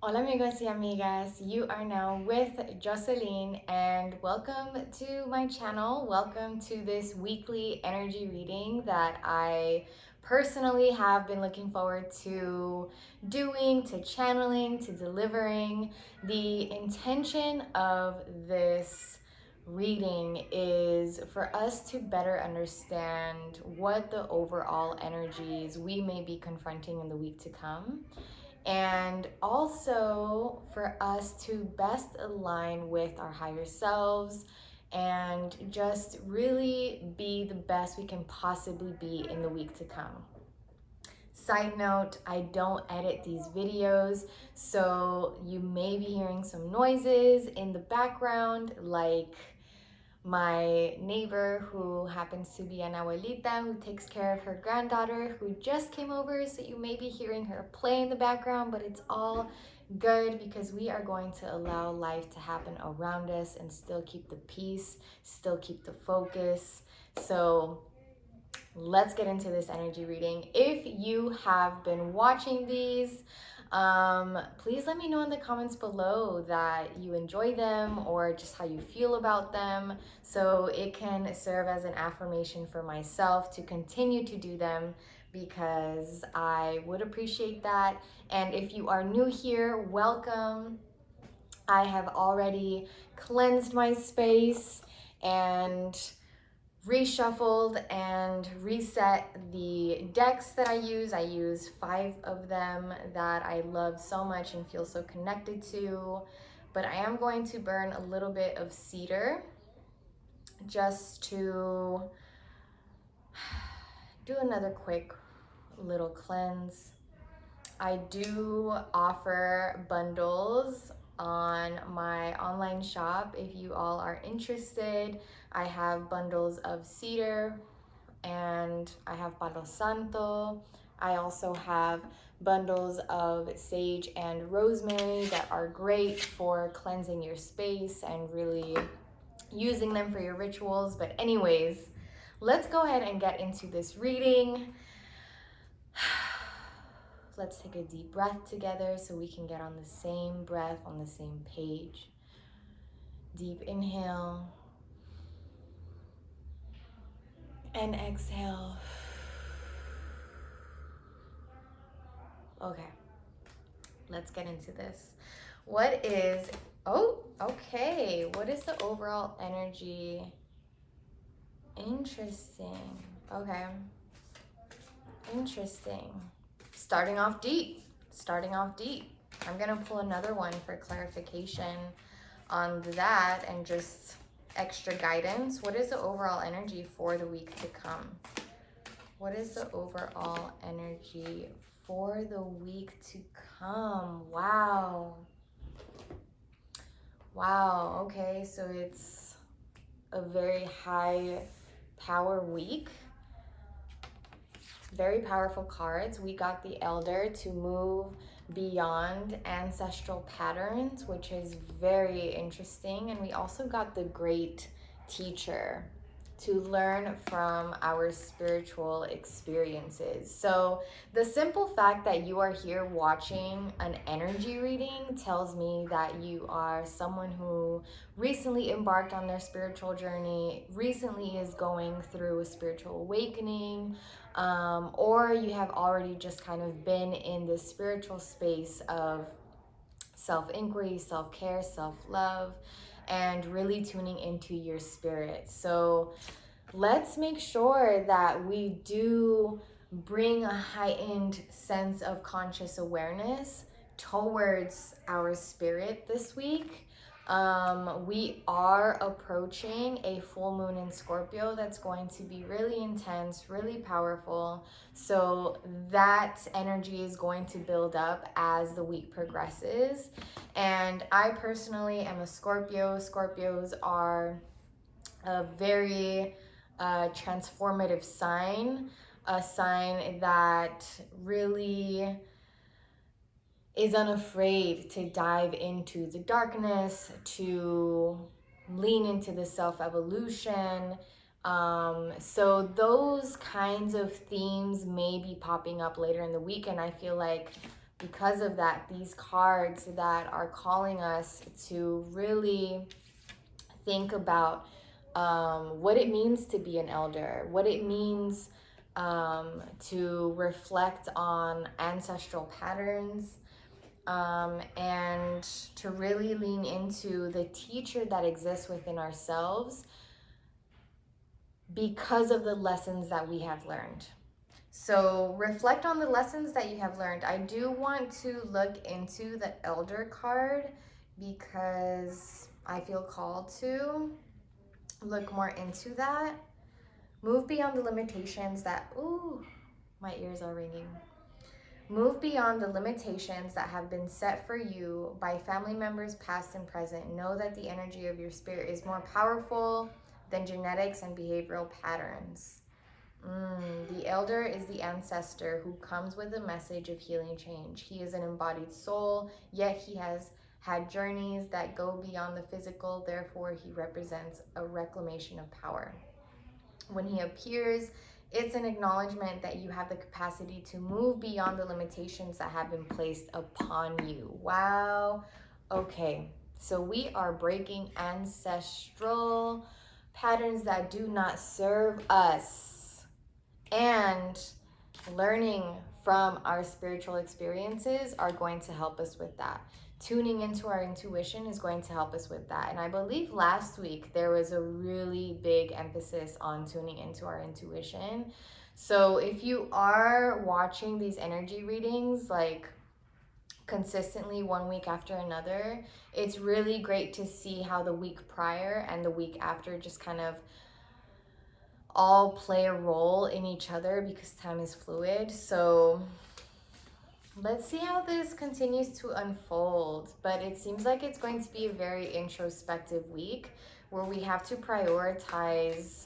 Hola amigos y amigas, you are now with Jocelyn and welcome to my channel. Welcome to this weekly energy reading that I personally have been looking forward to doing, to channeling, to delivering. The intention of this reading is for us to better understand what the overall energies we may be confronting in the week to come, and also for us to best align with our higher selves and just really be the best we can possibly be in the week to come. Side note, I don't edit these videos, so you may be hearing some noises in the background, like my neighbor who happens to be an abuelita who takes care of her granddaughter who just came over, so you may be hearing her play in the background, but it's all good because we are going to allow life to happen around us and still keep the peace, still keep the focus. So let's get into this energy reading. If you have been watching these, please let me know in the comments below that you enjoy them or just how you feel about them, so it can serve as an affirmation for myself to continue to do them, because I would appreciate that. And if you are new here, welcome. I have already cleansed my space and reshuffled and reset the decks that I use. I use 5 of them that I love so much and feel so connected to. But I am going to burn a little bit of cedar just to do another quick little cleanse. I do offer bundles on my online shop if you all are interested. I have bundles of cedar and I have Palo Santo. I also have bundles of sage and rosemary that are great for cleansing your space and really using them for your rituals. But anyways, let's go ahead and get into this reading. Let's take a deep breath together so we can get on the same breath, on the same page. Deep inhale and exhale. Okay, let's get into this. What is the overall energy? Interesting. Okay, interesting. Starting off deep. I'm gonna pull another one for clarification on that and just extra guidance. What is the overall energy for the week to come? What is the overall energy for the week to come? Wow, okay, so it's a very high power week. Very powerful cards. We got the Elder to move beyond ancestral patterns, which is very interesting. And we also got the Great Teacher to learn from our spiritual experiences. So the simple fact that you are here watching an energy reading tells me that you are someone who recently embarked on their spiritual journey, recently is going through a spiritual awakening, or you have already just kind of been in this spiritual space of self-inquiry, self-care, self-love, and really tuning into your spirit. So let's make sure that we do bring a heightened sense of conscious awareness towards our spirit this week. We are approaching a full moon in Scorpio that's going to be really intense, really powerful. So that energy is going to build up as the week progresses. And I personally am a Scorpio. Scorpios are a very transformative sign, a sign that really is unafraid to dive into the darkness, to lean into the self-evolution. So those kinds of themes may be popping up later in the week, and I feel like because of that, these cards that are calling us to really think about what it means to be an elder, what it means to reflect on ancestral patterns, and to really lean into the teacher that exists within ourselves because of the lessons that we have learned. So reflect on the lessons that you have learned. I do want to look into the elder card because I feel called to look more into that. Move beyond the limitations that, ooh, my ears are ringing. Move beyond the limitations that have been set for you by family members past and present. Know that the energy of your spirit is more powerful than genetics and behavioral patterns. The elder is the ancestor who comes with a message of healing change. He is an embodied soul, yet he has had journeys that go beyond the physical. Therefore, he represents a reclamation of power. When he appears, it's an acknowledgement that you have the capacity to move beyond the limitations that have been placed upon you. Wow. Okay, so we are breaking ancestral patterns that do not serve us, and learning from our spiritual experiences are going to help us with that. Tuning into our intuition is going to help us with that. And I believe last week there was a really big emphasis on tuning into our intuition. So if you are watching these energy readings like consistently one week after another, it's really great to see how the week prior and the week after just kind of all play a role in each other because time is fluid. So let's see how this continues to unfold. But it seems like it's going to be a very introspective week where we have to prioritize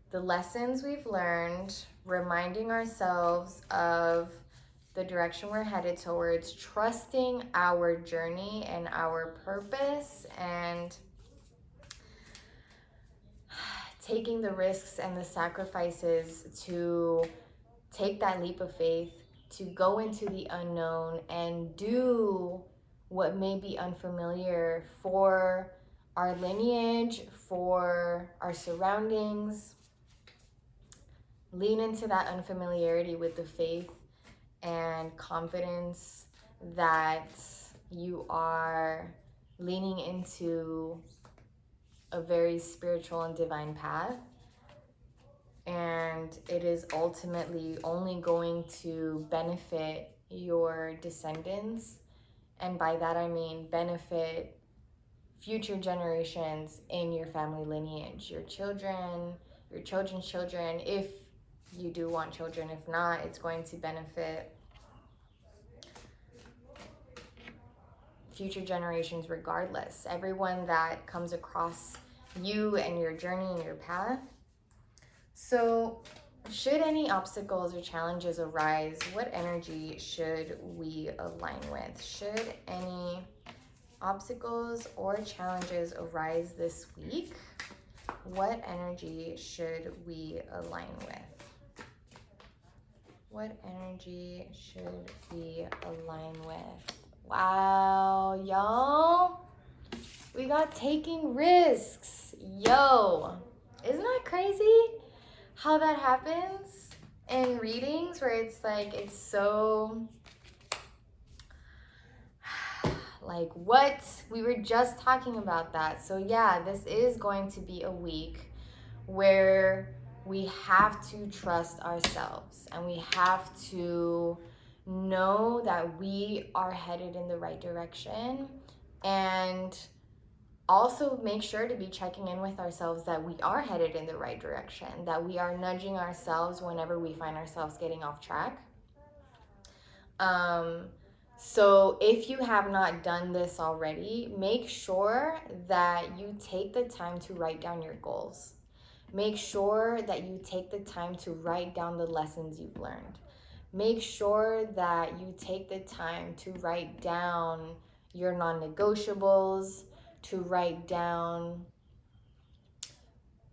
the lessons we've learned, reminding ourselves of the direction we're headed towards, trusting our journey and our purpose, and taking the risks and the sacrifices to take that leap of faith, to go into the unknown and do what may be unfamiliar for our lineage, for our surroundings. Lean into that unfamiliarity with the faith and confidence that you are leaning into a very spiritual and divine path, and it is ultimately only going to benefit your descendants, and by that I mean benefit future generations in your family lineage, your children, your children's children, if you do want children. If not, it's going to benefit future generations regardless. Everyone that comes across you and your journey and your path. So should any obstacles or challenges arise, what energy should we align with? Should any obstacles or challenges arise this week, what energy should we align with? What energy should we align with? Wow, y'all. We got taking risks. Yo, isn't that crazy how that happens in readings where it's like, it's so like, what? We were just talking about that. So yeah, this is going to be a week where we have to trust ourselves and we have to know that we are headed in the right direction, and also make sure to be checking in with ourselves that we are headed in the right direction, that we are nudging ourselves whenever we find ourselves getting off track. So if you have not done this already, make sure that you take the time to write down your goals. Make sure that you take the time to write down the lessons you've learned. Make sure that you take the time to write down your non-negotiables, to write down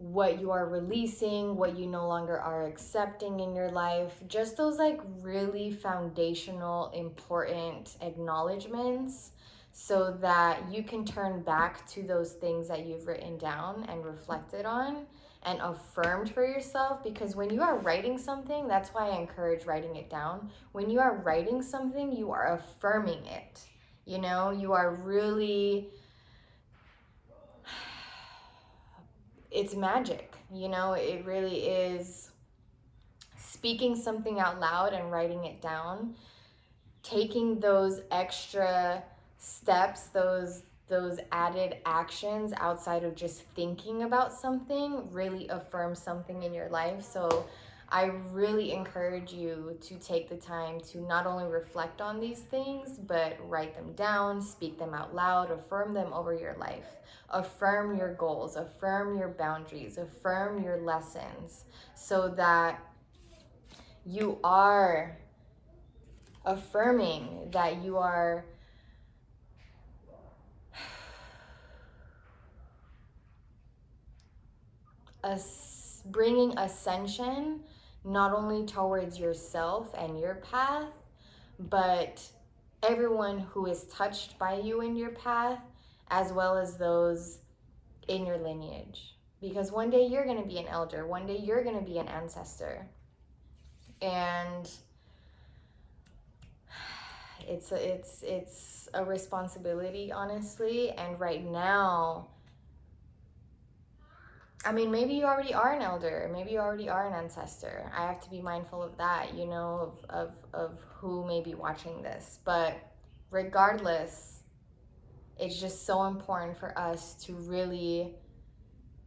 what you are releasing, what you no longer are accepting in your life. Just those like really foundational, important acknowledgments so that you can turn back to those things that you've written down and reflected on and affirmed for yourself. Because when you are writing something, that's why I encourage writing it down. When you are writing something, you are affirming it. You know, you are really, it's magic, you know, it really is. Speaking something out loud and writing it down, taking those extra steps, those added actions outside of just thinking about something really affirms something in your life. So I really encourage you to take the time to not only reflect on these things, but write them down, speak them out loud, affirm them over your life. Affirm your goals, affirm your boundaries, affirm your lessons, so that you are affirming that you are bringing ascension not only towards yourself and your path, but everyone who is touched by you in your path, as well as those in your lineage. Because one day you're going to be an elder, one day you're going to be an ancestor. And it's a responsibility, honestly. And right now, I mean, maybe you already are an elder, maybe you already are an ancestor. I have to be mindful of that, you know, of who may be watching this. But regardless, it's just so important for us to really,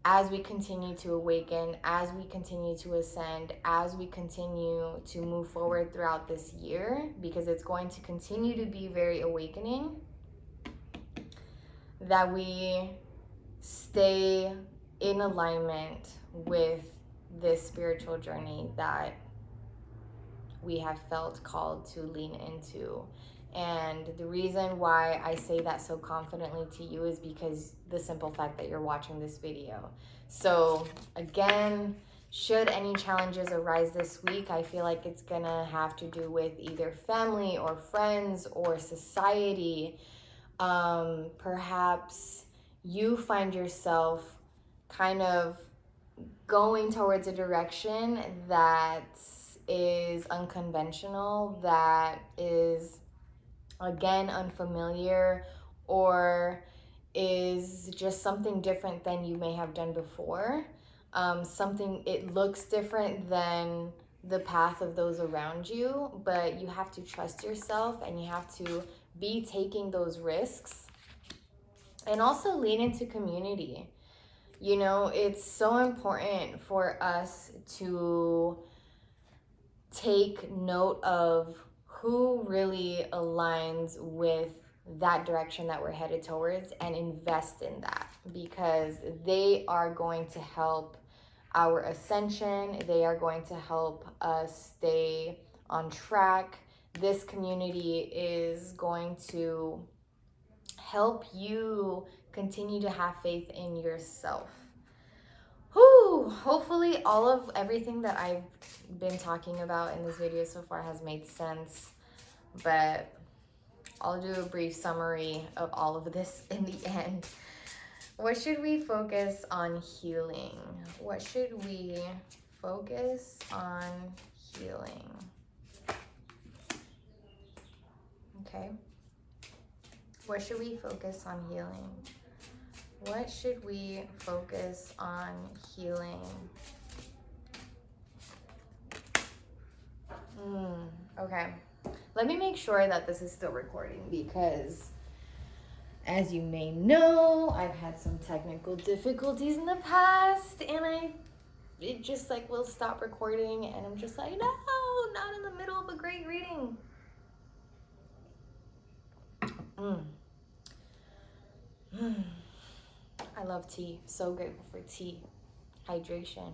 as we continue to awaken, as we continue to ascend, as we continue to move forward throughout this year, because it's going to continue to be very awakening, that we stay in alignment with this spiritual journey that we have felt called to lean into. And the reason why I say that so confidently to you is because the simple fact that you're watching this video. So again, should any challenges arise this week, I feel like it's gonna have to do with either family or friends or society. Perhaps you find yourself kind of going towards a direction that is unconventional, that is, again, unfamiliar, or is just something different than you may have done before. Something, it looks different than the path of those around you, but you have to trust yourself and you have to be taking those risks, and also lean into community. You know, it's so important for us to take note of who really aligns with that direction that we're headed towards and invest in that, because they are going to help our ascension. They are going to help us stay on track. This community is going to help you continue to have faith in yourself. Whew, hopefully all of everything that I've been talking about in this video so far has made sense, but I'll do a brief summary of all of this in the end. What should we focus on healing? What should we focus on healing? Okay. What should we focus on healing? What should we focus on healing? Okay. Let me make sure that this is still recording, because as you may know, I've had some technical difficulties in the past, and it just like will stop recording, and I'm just like, no, not in the middle of a great reading. I love tea. So grateful for tea. Hydration.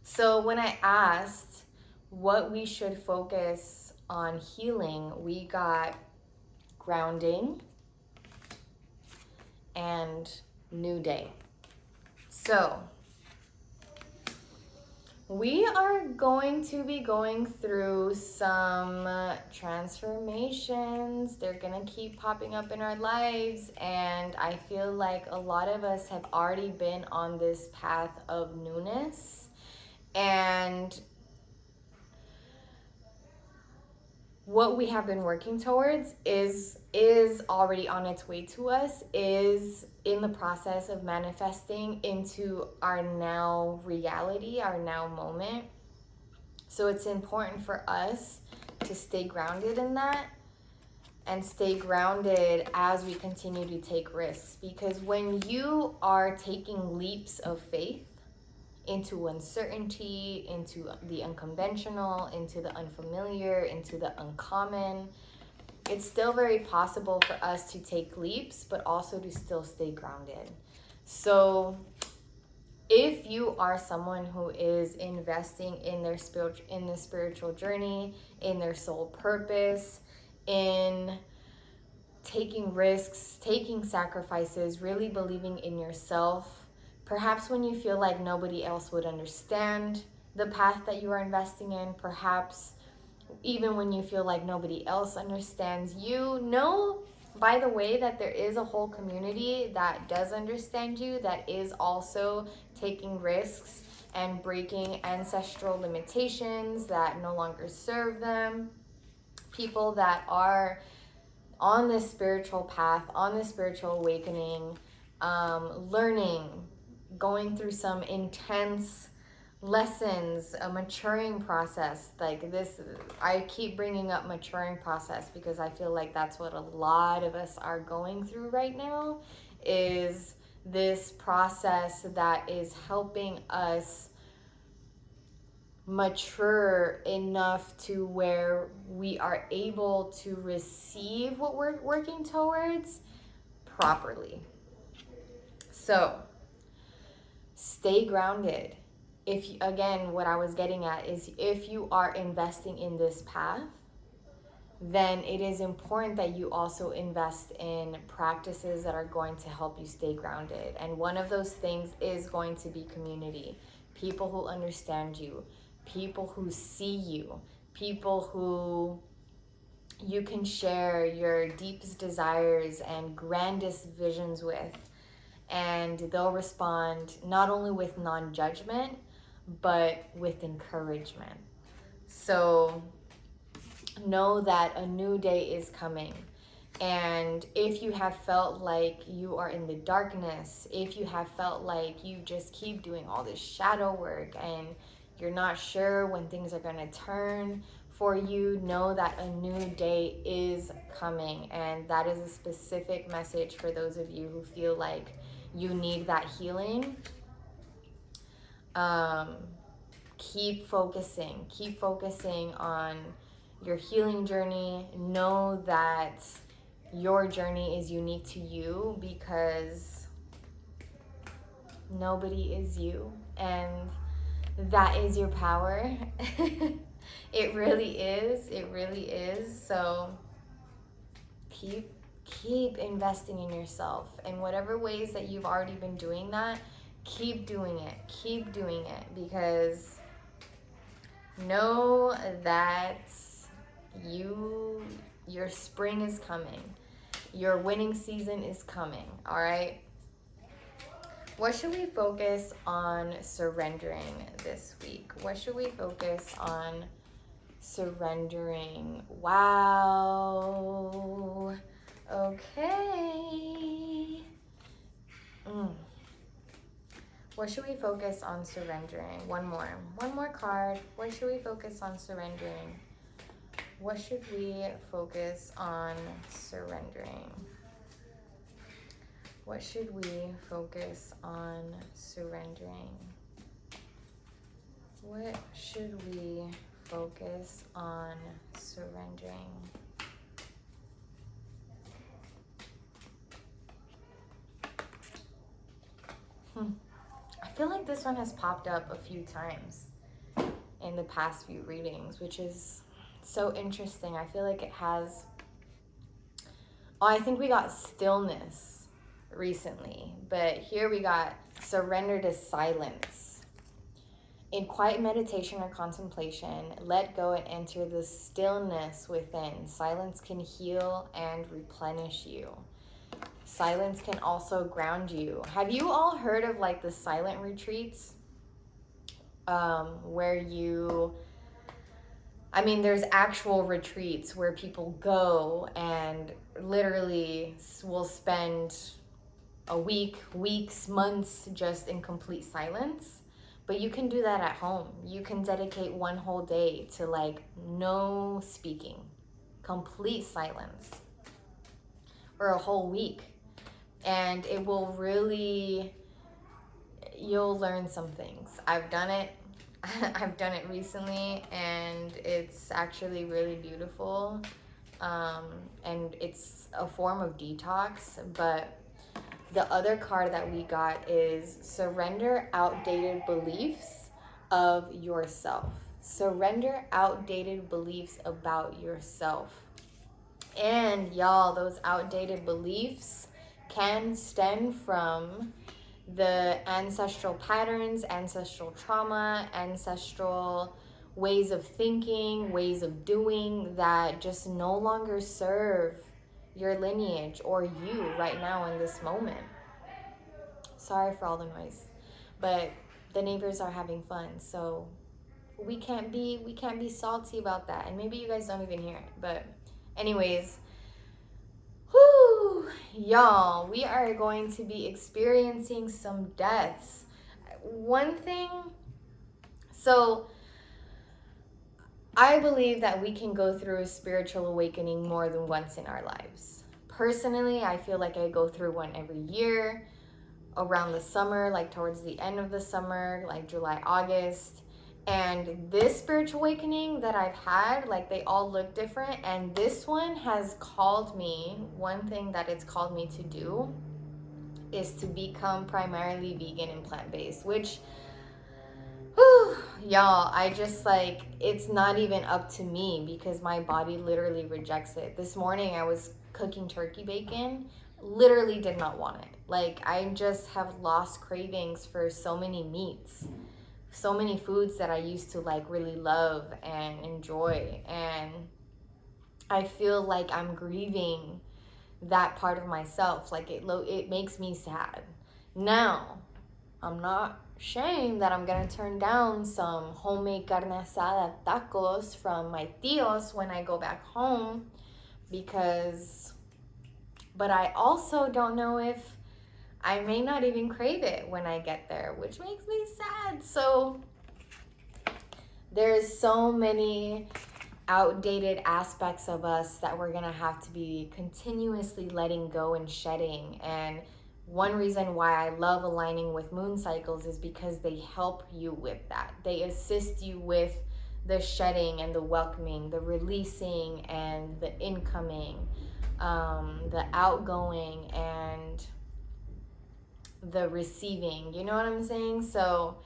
So when I asked what we should focus on healing, we got grounding and new day. So we are going to be going through some transformations. They're going to keep popping up in our lives. And I feel like a lot of us have already been on this path of newness. And what we have been working towards is already on its way to us, is in the process of manifesting into our now reality, our now moment. So it's important for us to stay grounded in that and stay grounded as we continue to take risks. Because when you are taking leaps of faith into uncertainty, into the unconventional, into the unfamiliar, into the uncommon, it's still very possible for us to take leaps, but also to still stay grounded. So if you are someone who is investing in their spiritual journey, in their soul purpose, in taking risks, taking sacrifices, really believing in yourself, perhaps when you feel like nobody else would understand the path that you are investing in, perhaps even when you feel like nobody else understands you, know, by the way, that there is a whole community that does understand you, that is also taking risks and breaking ancestral limitations that no longer serve them. People that are on this spiritual path, on this spiritual awakening, learning, going through some intense lessons, a maturing process. Like this, I keep bringing up maturing process because I feel like that's what a lot of us are going through right now, is this process that is helping us mature enough to where we are able to receive what we're working towards properly. So stay grounded. If again, what I was getting at is, if you are investing in this path, then it is important that you also invest in practices that are going to help you stay grounded. And one of those things is going to be community. People who understand you, people who see you, people who you can share your deepest desires and grandest visions with. And they'll respond not only with non-judgment, but with encouragement. So know that a new day is coming. And if you have felt like you are in the darkness, if you have felt like you just keep doing all this shadow work and you're not sure when things are going to turn for you, know that a new day is coming. And that is a specific message for those of you who feel like you need that healing. Keep focusing on your healing journey. Know that your journey is unique to you, because nobody is you, and that is your power. It really is. So keep investing in yourself, in whatever ways that you've already been doing that. Keep doing it, because know that your spring is coming. Your winning season is coming, all right? What should we focus on surrendering this week? What should we focus on surrendering? Wow. Okay. What should we focus on surrendering? One more card. What should we focus on surrendering? What should we focus on surrendering? What should we focus on surrendering? What should we focus on surrendering? I feel like this one has popped up a few times in the past few readings, which is so interesting. I feel like it has... Oh, I think we got stillness. recently. But here we got surrender to silence. In quiet meditation or contemplation, let go and enter the stillness within. Silence can heal and replenish you. Silence can also ground you. Have you all heard of like the silent retreats? Where there's actual retreats where people go and literally will spend a week, weeks, months just in complete silence. But you can do that at home. You can dedicate one whole day to like no speaking, complete silence, or a whole week. And it will really, you'll learn some things. I've done it. I've done it recently, and it's actually really beautiful. And it's a form of detox. But the other card that we got is surrender outdated beliefs of yourself. Surrender outdated beliefs about yourself. And y'all, those outdated beliefs can stem from the ancestral patterns, ancestral trauma, ancestral ways of thinking, ways of doing that just no longer serve your lineage or you right now in this moment. Sorry for all the noise, but the neighbors are having fun, so we can't be salty about that. And maybe you guys don't even hear it, but anyways, whoo, y'all, we are going to be experiencing some deaths. One thing, so I believe that we can go through a spiritual awakening more than once in our lives. Personally, I feel like I go through one every year around the summer, like towards the end of the summer, like July, August. And this spiritual awakening that I've had, like they all look different. And this one has called me, one thing that it's called me to do is to become primarily vegan and plant-based, which, whew, y'all, I just like, it's not even up to me because my body literally rejects it. This morning I was cooking turkey bacon, literally did not want it. Like I just have lost cravings for so many meats, so many foods that I used to like really love and enjoy, and I feel like I'm grieving that part of myself. Like it makes me sad. Now, I'm not ashamed that I'm gonna turn down some homemade carne asada tacos from my tios when I go back home, but I also don't know if I may not even crave it when I get there, which makes me sad. So there's so many outdated aspects of us that we're gonna have to be continuously letting go and shedding. And one reason why I love aligning with moon cycles is because they help you with that. They assist you with the shedding and the welcoming, the releasing and the incoming, the outgoing and the receiving. You know what I'm saying? So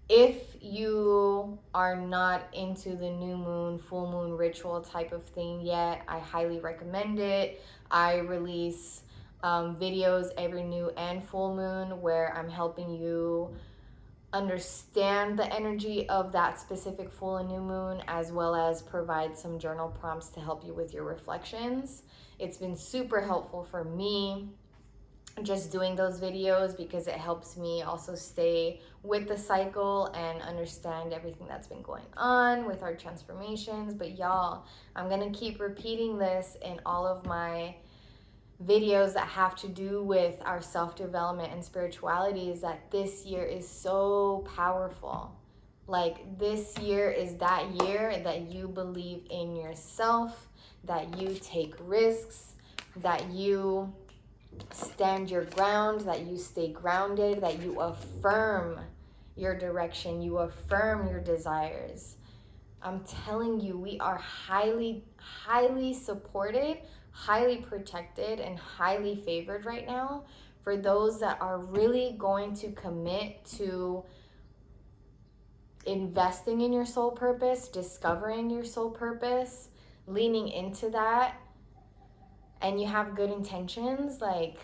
if you are not into the new moon, full moon ritual type of thing yet, I highly recommend it. I release videos every new and full moon where I'm helping you understand the energy of that specific full and new moon, as well as provide some journal prompts to help you with your reflections. It's been super helpful for me just doing those videos because it helps me also stay with the cycle and understand everything that's been going on with our transformations. But y'all, I'm gonna keep repeating this in all of my videos that have to do with our self-development and spirituality, is that this year is so powerful. Like this year is that year that you believe in yourself, that you take risks, that you stand your ground, that you stay grounded, that you affirm your direction, you affirm your desires. I'm telling you, we are highly, highly supported, highly protected, and highly favored right now for those that are really going to commit to investing in your soul purpose, discovering your soul purpose, leaning into that, and you have good intentions. Like,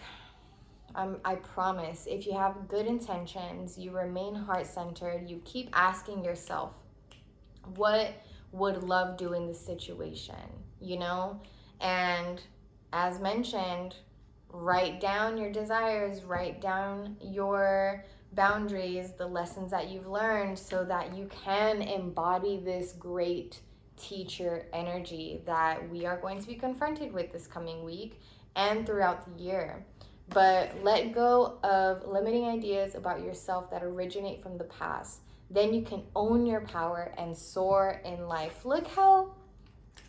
I promise, if you have good intentions, you remain heart-centered, you keep asking yourself, what would love do in this situation, you know? And as mentioned, write down your desires, write down your boundaries, the lessons that you've learned, so that you can embody this great teacher energy that we are going to be confronted with this coming week and throughout the year. But let go of limiting ideas about yourself that originate from the past. Then you can own your power and soar in life. Look how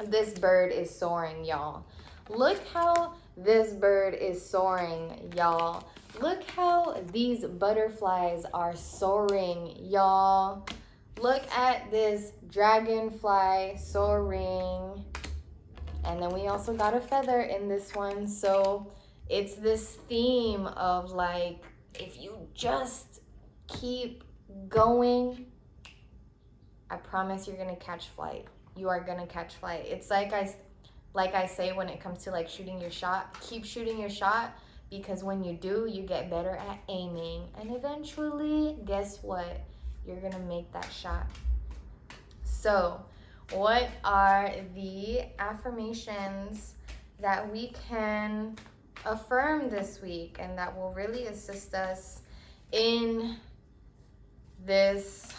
this bird is soaring, y'all. Look how this bird is soaring, y'all. Look how these butterflies are soaring, y'all. Look at this dragonfly soaring. And then we also got a feather in this one. So it's this theme of like, if you just keep going, I promise you're gonna catch flight. You are gonna catch flight. It's like I say when it comes to like shooting your shot, keep shooting your shot, because when you do, you get better at aiming, and eventually, guess what? You're gonna make that shot. So, what are the affirmations that we can affirm this week and that will really assist us in this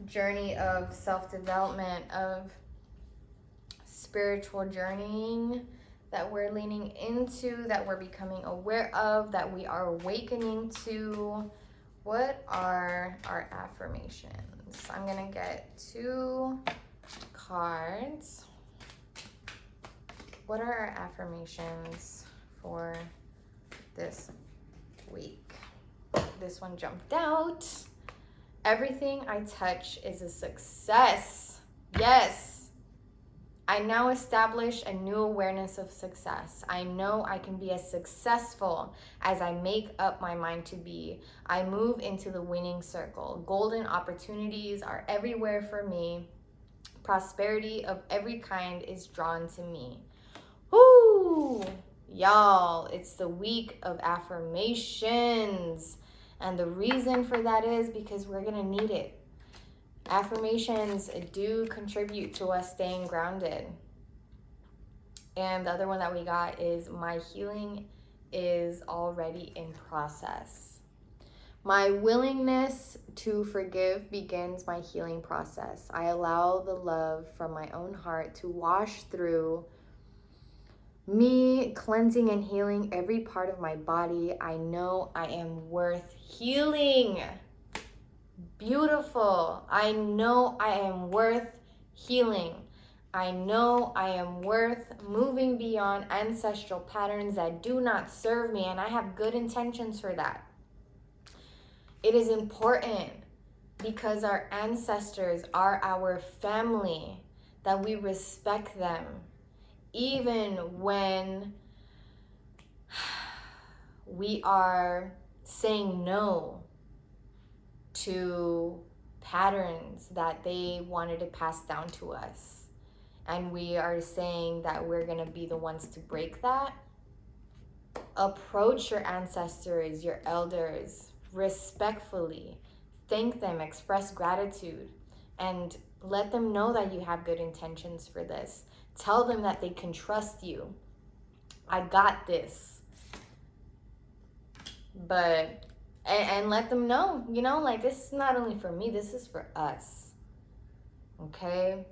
journey of self-development, of spiritual journeying that we're leaning into, that we're becoming aware of, that we are awakening to? What are our affirmations? I'm gonna get 2 cards. What are our affirmations for this week? This one jumped out. Everything I touch is a success. Yes. I now establish a new awareness of success. I know I can be as successful as I make up my mind to be. I move into the winning circle. Golden opportunities are everywhere for me. Prosperity of every kind is drawn to me. Woo! Y'all, it's the week of affirmations. And the reason for that is because we're going to need it. Affirmations do contribute to us staying grounded. And the other one that we got is, my healing is already in process. My willingness to forgive begins my healing process. I allow the love from my own heart to wash through me, cleansing and healing every part of my body. I know I am worth healing. Beautiful. I know I am worth healing. I know I am worth moving beyond ancestral patterns that do not serve me, and I have good intentions for that. It is important, because our ancestors are our family, that we respect them, even when we are saying no to patterns that they wanted to pass down to us. And we are saying that we're going to be the ones to break that. Approach your ancestors, your elders, respectfully. Thank them, express gratitude, and let them know that you have good intentions for this. Tell them that they can trust you. I got this. But and let them know, you know, like, this is not only for me, this is for us. Okay?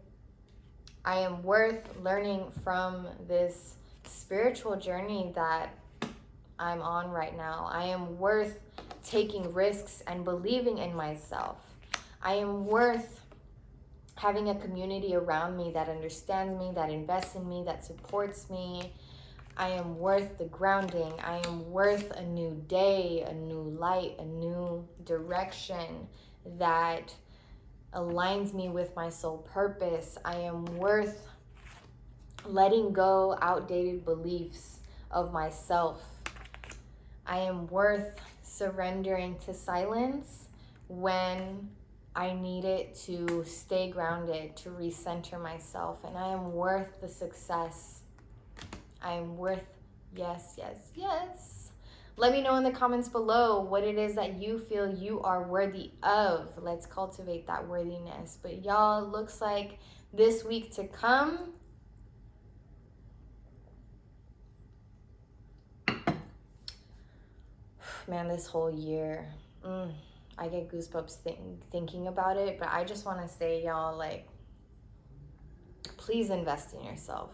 I am worth learning from this spiritual journey that I'm on right now. I am worth taking risks and believing in myself. I am worth having a community around me that understands me, that invests in me, that supports me. I am worth the grounding. I am worth a new day, a new light, a new direction that aligns me with my soul purpose. I am worth letting go outdated beliefs of myself. I am worth surrendering to silence when I need it to stay grounded, to recenter myself. And I am worth the success. I am worth Yes, yes, yes. Let me know in the comments below what it is that you feel you are worthy of. Let's cultivate that worthiness. But y'all, looks like this week to come, man, this whole year, I get goosebumps thinking about it. But I just want to say, y'all, like, please invest in yourself.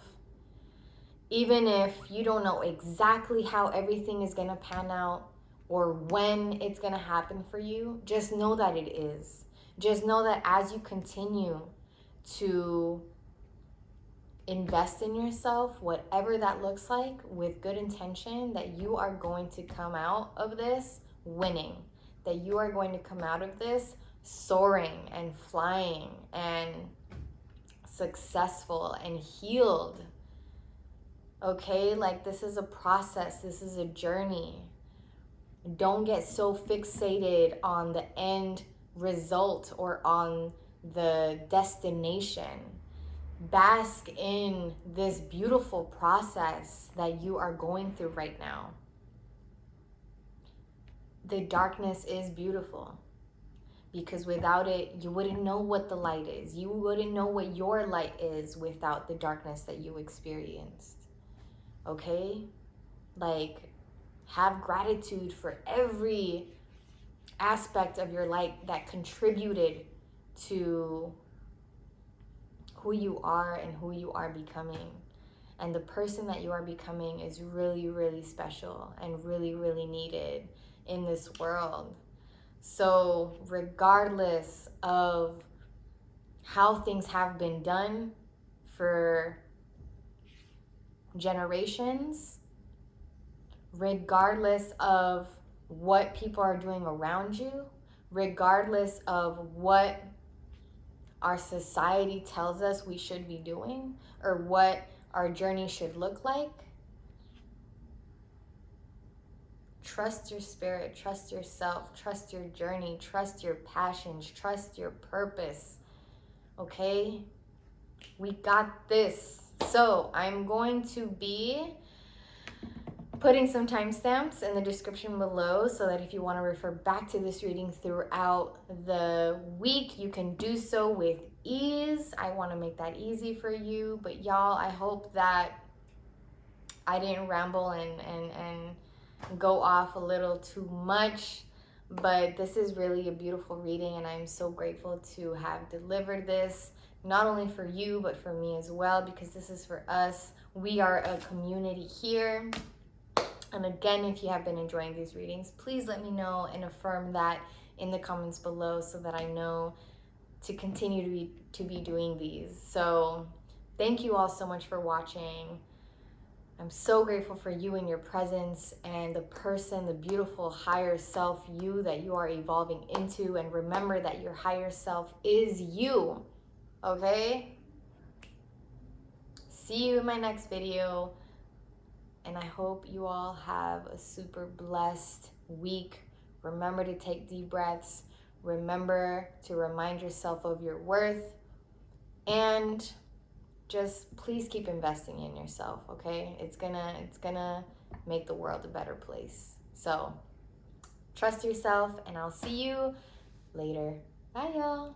Even if you don't know exactly how everything is going to pan out or when it's going to happen for you, just know that it is. Just know that as you continue to invest in yourself, whatever that looks like, with good intention, that you are going to come out of this winning, that you are going to come out of this soaring and flying and successful and healed. Okay, like, this is a process, this is a journey. Don't get so fixated on the end result or on the destination. Bask in this beautiful process that you are going through right now. The darkness is beautiful, because without it, you wouldn't know what the light is. You wouldn't know what your light is without the darkness that you experienced. Okay? Like, have gratitude for every aspect of your life that contributed to who you are and who you are becoming. And the person that you are becoming is really, really special and really, really needed in this world. So regardless of how things have been done for generations, regardless of what people are doing around you, regardless of what our society tells us we should be doing or what our journey should look like, trust your spirit, trust yourself, trust your journey, trust your passions, trust your purpose. Okay? We got this. So I'm going to be putting some timestamps in the description below so that if you want to refer back to this reading throughout the week, you can do so with ease. I want to make that easy for you. But y'all, I hope that I didn't ramble and go off a little too much. But this is really a beautiful reading, and I'm so grateful to have delivered this, not only for you, but for me as well, because this is for us. We are a community here. And again, if you have been enjoying these readings, please let me know and affirm that in the comments below so that I know to continue to be doing these. So thank you all so much for watching. I'm so grateful for you and your presence and the person, the beautiful higher self you that you are evolving into. And remember that your higher self is you, okay? See you in my next video. And I hope you all have a super blessed week. Remember to take deep breaths. Remember to remind yourself of your worth. And just please keep investing in yourself, okay? It's gonna make the world a better place. So trust yourself, and I'll see you later. Bye, y'all.